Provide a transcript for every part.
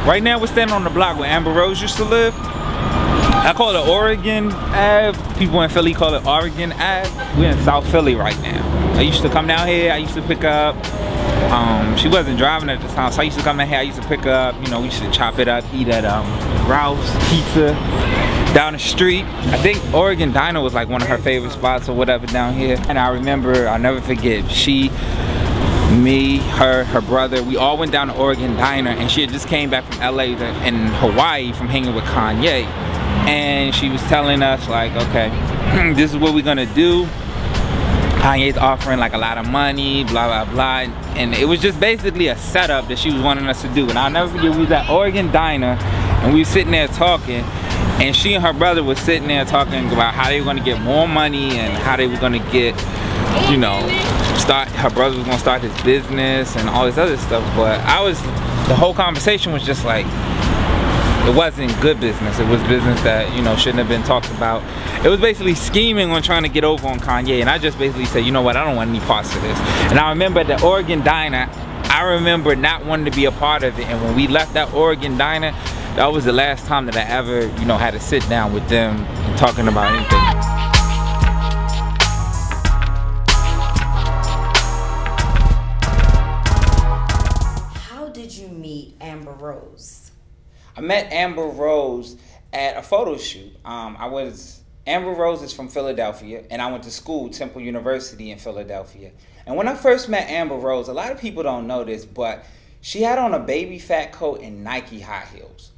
Right now we're standing on the block where Amber Rose used to live. I call it Oregon Ave. People in Philly call it Oregon Ave. We're in South Philly right now. I used to come down here. I used to pick up. She wasn't driving at the time, so I used to come down here. I used to pick up. You know, we used to chop it up, eat at Ralph's Pizza down the street. I think Oregon Diner was like one of her favorite spots or whatever down here. And I remember, I'll never forget, she, me, her brother, we all went down to Oregon Diner, and she had just came back from LA in Hawaii from hanging with Kanye. And she was telling us like, okay, this is what we're gonna do. Kanye's offering like a lot of money, blah, blah, blah. And it was just basically a setup that she was wanting us to do. And I'll never forget, we was at Oregon Diner, and we were sitting there talking, and she and her brother was sitting there talking about how they were gonna get more money and how they were gonna get, you know, her brother was gonna start his business and all this other stuff. But the whole conversation was just like, it wasn't good business. It was business that, you know, shouldn't have been talked about. It was basically scheming on trying to get over on Kanye. And I just basically said, you know what, I don't want any parts of this. And I remember at the Oregon Diner, I remember not wanting to be a part of it. And when we left that Oregon Diner, that was the last time that I ever, you know, had to sit down with them and talking about anything. How did you meet Amber Rose? I met Amber Rose at a photo shoot. Amber Rose is from Philadelphia, and I went to school, Temple University in Philadelphia. And when I first met Amber Rose, a lot of people don't know this, but she had on a baby fat coat and Nike high heels.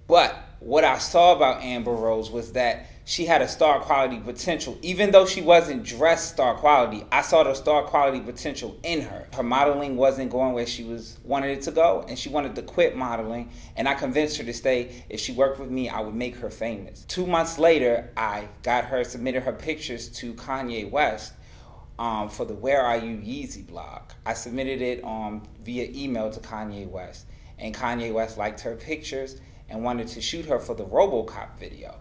But what I saw about Amber Rose was that she had a star quality potential. Even though she wasn't dressed star quality, I saw the star quality potential in her. Her modeling wasn't going where she wanted it to go, and she wanted to quit modeling, and I convinced her to stay. If she worked with me, I would make her famous. 2 months later, I got her, submitted her pictures to Kanye West for the Where Are You Yeezy blog. I submitted it via email to Kanye West, and Kanye West liked her pictures and wanted to shoot her for the RoboCop video.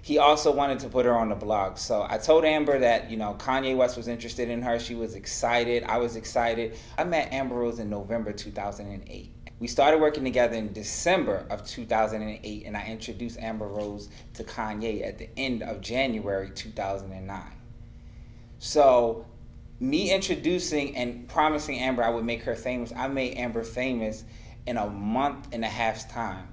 He also wanted to put her on the blog. So I told Amber that, you know, Kanye West was interested in her. She was excited. I was excited. I met Amber Rose in November 2008. We started working together in December of 2008, and I introduced Amber Rose to Kanye at the end of January 2009. So me introducing and promising Amber I would make her famous, I made Amber famous in a month and a half's time.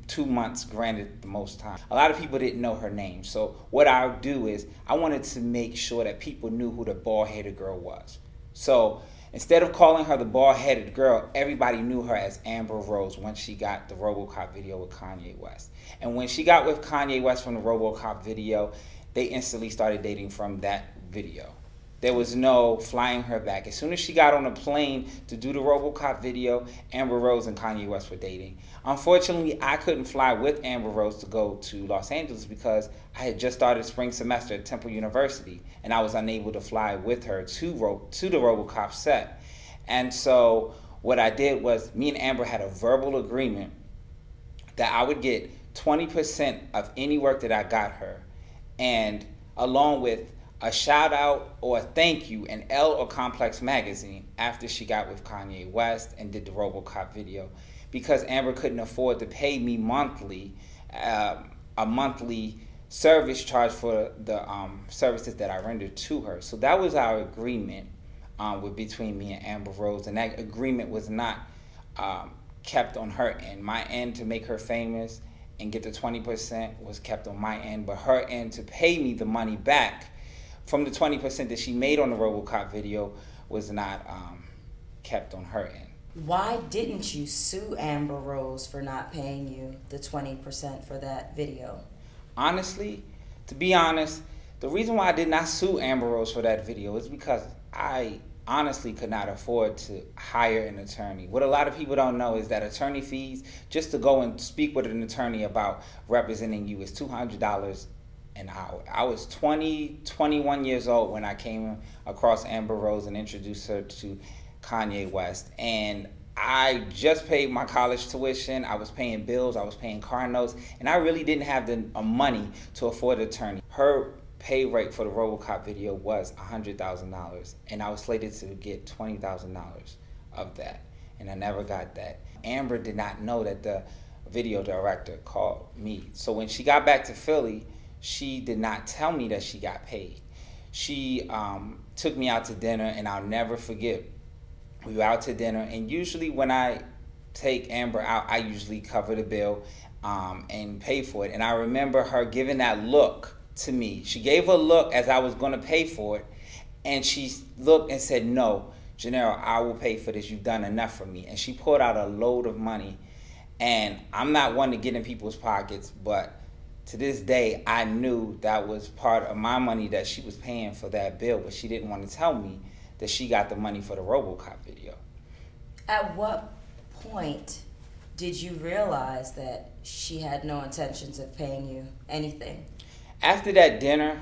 2 months, granted the most time. A lot of people didn't know her name. So what I would do is I wanted to make sure that people knew who the bald-headed girl was. So instead of calling her the bald-headed girl, everybody knew her as Amber Rose once she got the RoboCop video with Kanye West. And when she got with Kanye West from the RoboCop video, they instantly started dating from that video. There was no flying her back. As soon as she got on a plane to do the RoboCop video, Amber Rose and Kanye West were dating. Unfortunately, I couldn't fly with Amber Rose to go to Los Angeles because I had just started spring semester at Temple University, and I was unable to fly with her to the RoboCop set. And so what I did was, me and Amber had a verbal agreement that I would get 20% of any work that I got her, and along with a shout out or a thank you in Elle or Complex magazine after she got with Kanye West and did the RoboCop video, because Amber couldn't afford to pay me monthly a monthly service charge for the services that I rendered to her. So that was our agreement between me and Amber Rose, and that agreement was not kept on her end. My end to make her famous and get the 20% was kept on my end, but her end to pay me the money back from the 20% that she made on the RoboCop video was not kept on her end. Why didn't you sue Amber Rose for not paying you the 20% for that video? Honestly, to be honest, the reason why I did not sue Amber Rose for that video is because I honestly could not afford to hire an attorney. What a lot of people don't know is that attorney fees, just to go and speak with an attorney about representing you, is $200 an hour. I was 21 years old when I came across Amber Rose and introduced her to Kanye West. And I just paid my college tuition, I was paying bills, I was paying car notes, and I really didn't have the money to afford an attorney. Her pay rate for the RoboCop video was $100,000, and I was slated to get $20,000 of that, and I never got that. Amber did not know that the video director, called me. So when she got back to Philly, she did not tell me that she got paid. She took me out to dinner, and I'll never forget. We were out to dinner, and usually when I take Amber out, I usually cover the bill and pay for it. And I remember her giving that look to me. She gave a look as I was going to pay for it, and she looked and said, "No, Janero, I will pay for this. You've done enough for me." And she pulled out a load of money. And I'm not one to get in people's pockets, but to this day, I knew that was part of my money that she was paying for that bill, but she didn't want to tell me that she got the money for the RoboCop video. At what point did you realize that she had no intentions of paying you anything? After that dinner,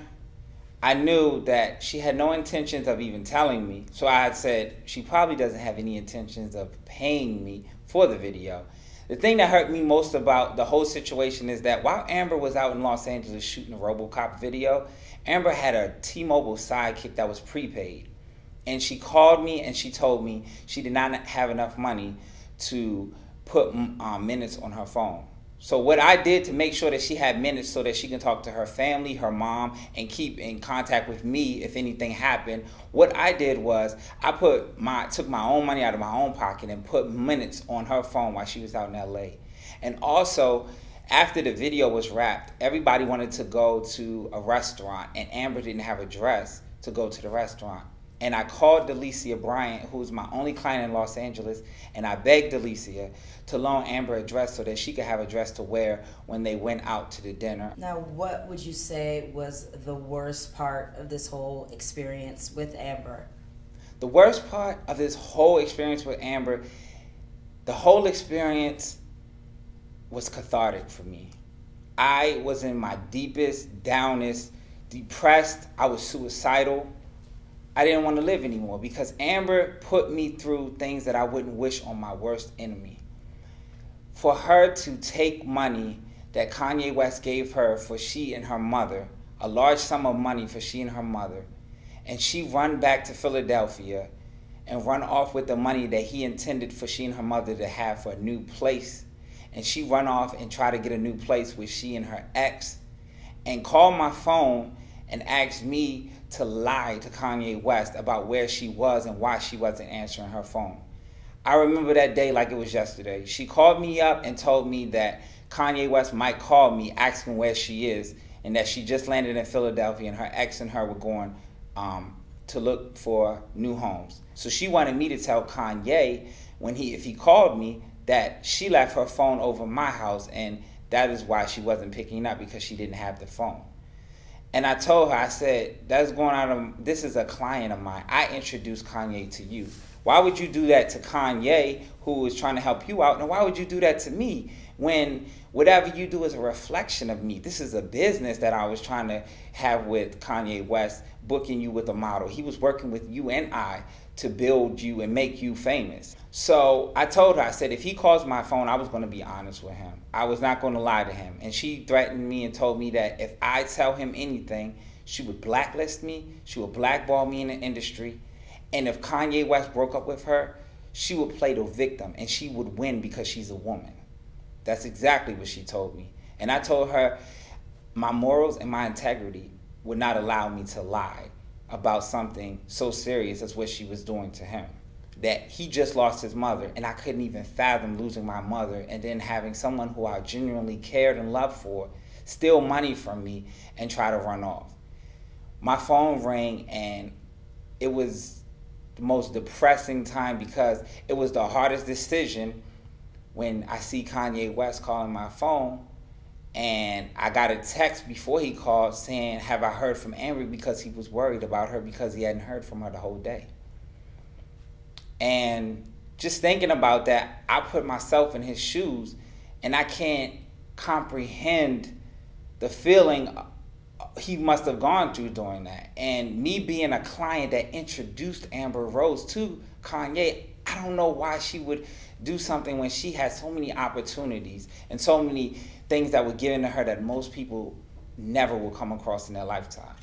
I knew that she had no intentions of even telling me. So I had said, she probably doesn't have any intentions of paying me for the video. The thing that hurt me most about the whole situation is that while Amber was out in Los Angeles shooting a RoboCop video, Amber had a T-Mobile sidekick that was prepaid. And she called me and she told me she did not have enough money to put minutes on her phone. So what I did to make sure that she had minutes so that she can talk to her family, her mom, and keep in contact with me if anything happened, what I did was I took my own money out of my own pocket and put minutes on her phone while she was out in LA. And also, after the video was wrapped, everybody wanted to go to a restaurant, and Amber didn't have a dress to go to the restaurant. And I called Delicia Bryant, who's my only client in Los Angeles, and I begged Delicia to loan Amber a dress so that she could have a dress to wear when they went out to the dinner. Now, what would you say was the worst part of this whole experience with Amber? The worst part of this whole experience with Amber, the whole experience was cathartic for me. I was in my deepest, downest, depressed. I was suicidal. I didn't want to live anymore because Amber put me through things that I wouldn't wish on my worst enemy. For her to take money that Kanye West gave her for she and her mother, a large sum of money for she and her mother, and she run back to Philadelphia and run off with the money that he intended for she and her mother to have for a new place, and she run off and try to get a new place with she and her ex, and call my phone and asked me to lie to Kanye West about where she was and why she wasn't answering her phone. I remember that day like it was yesterday. She called me up and told me that Kanye West might call me asking where she is, and that she just landed in Philadelphia and her ex and her were going to look for new homes. So she wanted me to tell Kanye if he called me that she left her phone over my house, and that is why she wasn't picking up, because she didn't have the phone. And I told her, I said, this is a client of mine. I introduced Kanye to you. Why would you do that to Kanye, who is trying to help you out? And why would you do that to me when whatever you do is a reflection of me? This is a business that I was trying to have with Kanye West, booking you with a model. He was working with you and I to build you and make you famous. So I told her, I said, if he calls my phone, I was going to be honest with him. I was not going to lie to him. And she threatened me and told me that if I tell him anything, she would blacklist me, she would blackball me in the industry, and if Kanye West broke up with her, she would play the victim and she would win because she's a woman. That's exactly what she told me. And I told her my morals and my integrity would not allow me to lie about something so serious as what she was doing to him. That he just lost his mother, and I couldn't even fathom losing my mother and then having someone who I genuinely cared and loved for steal money from me and try to run off. My phone rang, and it was the most depressing time because it was the hardest decision when I see Kanye West calling my phone, and I got a text before he called saying, have I heard from Amber, because he was worried about her because he hadn't heard from her the whole day. And just thinking about that, I put myself in his shoes, and I can't comprehend the feeling he must have gone through during that. And me being a client that introduced Amber Rose to Kanye, I don't know why she would do something when she had so many opportunities and so many things that were given to her that most people never will come across in their lifetime.